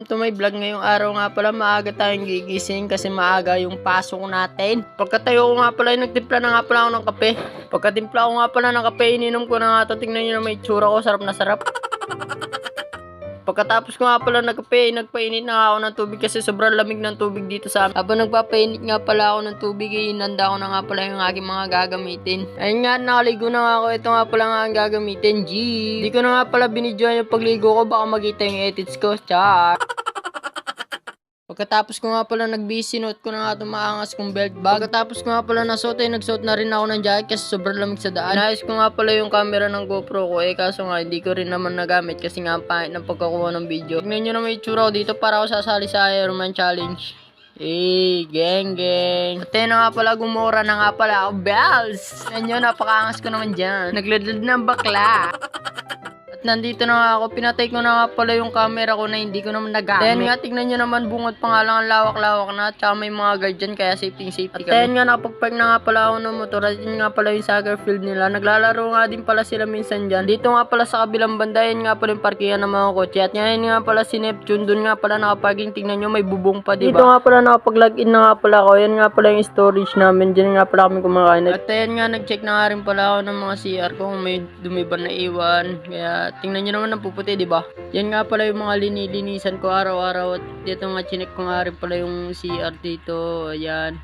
To may vlog ngayong araw nga pala, maaga tayong gigising kasi maaga yung pasok natin. Pagkatayo ko nga pala, nagtimpla na nga pala ako ng kape. Pagkatimpla ko nga pala ng kape, ininom ko na nga to. Tingnan nyo na may tsura ko, sarap na sarap. Pagkatapos ko nga pala nagkape, nagpainit na nga ako ng tubig kasi sobrang lamig ng tubig dito sa amin. Habang nagpapainit nga pala ako ng tubig, inanda ko na nga pala yung aking mga gagamitin. Ayun nga, nakaligo na nga ako. Ito nga pala nga ang gagamitin, G. Di ko na nga pala binidyoan yung pagligo ko, baka makita yung edits ko. Char. Pagkatapos ko nga pala nagbisi, sinuot ko na nga itong maangas kong belt bag. Pagkatapos ko nga pala nasuot ay nagsuot na rin ako ng jacket kasi sobrang lamig sa daan. Inayos ko nga pala yung camera ng GoPro ko kaso nga hindi ko rin naman nagamit kasi nga ang pangit ng pagkakuha ng video. Tignan nyo na may itsura ko dito para ako sasali sa Ironman Challenge. Geng geng. At na nga pala, gumura na nga pala ako, bells. Tignan nyo, napakaangas ko naman dyan. Nagladlad ng bakla. Nandito na nga ako, pinatay ko na nga pala yung camera ko na hindi ko naman nagamit. Then nga, tignan nyo naman, bungot pa nga lang ang lawak-lawak na, tsaka may mga guard dyan, kaya safety kami. At then nga, napagpark na nga pala ako ng motor, at yun nga pala yung soccer field nila. Naglalaro nga din pala sila minsan dyan. Dito nga pala sa kabilang banda, yun nga pala yung parkingan ng mga kotse. At ngayon nga pala si Neptune, dun nga pala nakaparking, tignan nyo, may bubong pa, diba? Dito nga pala nakapag-login na nga pala ako, yan nga pala yung storage namin, dyan nga pala kami kumakain. At then nga, nag-check na nga rin pala ako ng mga CR ko kung may dumi ba na iwan, kaya tingnan nyo naman ang puputi, di ba? Yan nga pala yung mga linilinisan ko araw-araw. At dito nga chinek ko nga rin pala yung CR dito. Ayan.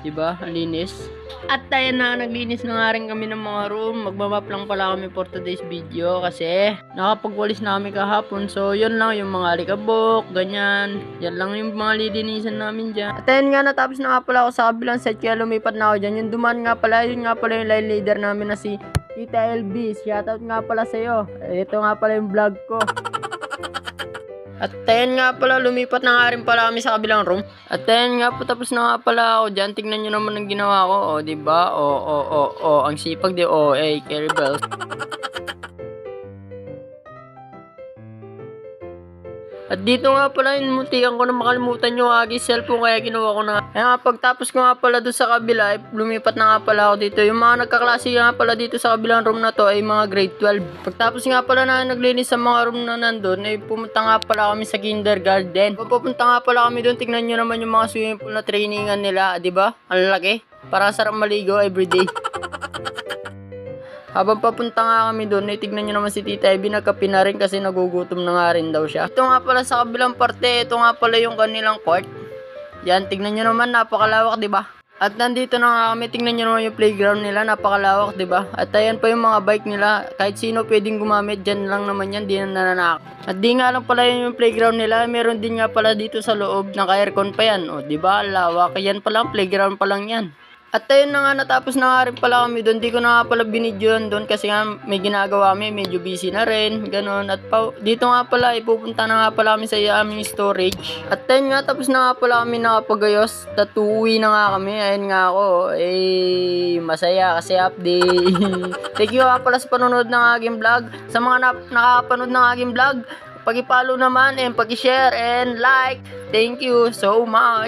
Di ba? Ang linis. At ayan na, naglinis na nga rin kami ng mga room. Magmamap lang pala kami for today's video kasi nakapagwalis na kami kahapon. So, yun lang yung mga alikabok, ganyan. Yan lang yung mga lilinisan namin dyan. At ayan nga, natapos na nga pala ako sa kabilang set kaya lumipat na ako dyan. Yung duman nga pala, yun nga pala yung line leader namin na si Tita LB, shoutout nga pala sa'yo. Ito nga pala yung vlog ko. At ayan nga pala, lumipat na nga rin pala kami sa kabilang room. At ayan nga po, tapos na nga pala ako dyan. Tignan nyo naman ang ginawa ko. O, diba? O, ang sipag di. O, carry bells. At dito nga pala, muntikan ko na makalimutan yung aking cellphone kaya ginawa ko na. Kaya nga pagtapos ko nga pala doon sa kabila, lumipat na nga pala ako dito. Yung mga nagkaklase nga pala dito sa kabilang room na to ay mga grade 12. Pagtapos nga pala na naglinis sa mga room na nandun, ay pumunta nga pala kami sa kindergarten. Pupunta nga pala kami doon, tignan nyo naman yung mga swimming pool na trainingan nila, di ba? Ang laki. Para sarap maligo everyday. Habang papunta nga kami doon, tignan nyo naman si Tita Ivy, nagkape na rin kasi nagugutom na nga rin daw siya. Ito nga pala sa kabilang parte, ito nga pala yung kanilang court. Yan, tignan nyo naman, napakalawak, di ba? At nandito na nga kami, tignan nyo naman yung playground nila, napakalawak, di ba? At ayan pa yung mga bike nila, kahit sino pwedeng gumamit, dyan lang naman yan, di na nananak. At di nga lang pala yung playground nila, meron din nga pala dito sa loob, naka-aircon pa yan, o di ba? Lawak, yan pa lang, playground pa lang yan. At ayun na nga, natapos na nga rin pala kami doon. Di ko na nga pala binidyoan doon kasi nga may ginagawa kami, medyo busy na rin, ganun. At dito nga pala, ipupunta na nga pala kami sa aming storage. At ayun nga, tapos na nga pala kami nakapagayos. Uwi na nga kami, ayun nga ako. Masaya kasi update. Thank you nga pala sa panonood ng aking vlog. Sa mga nakapanood ng aking vlog, pag-i-follow naman and pag-i-share and like. Thank you so much.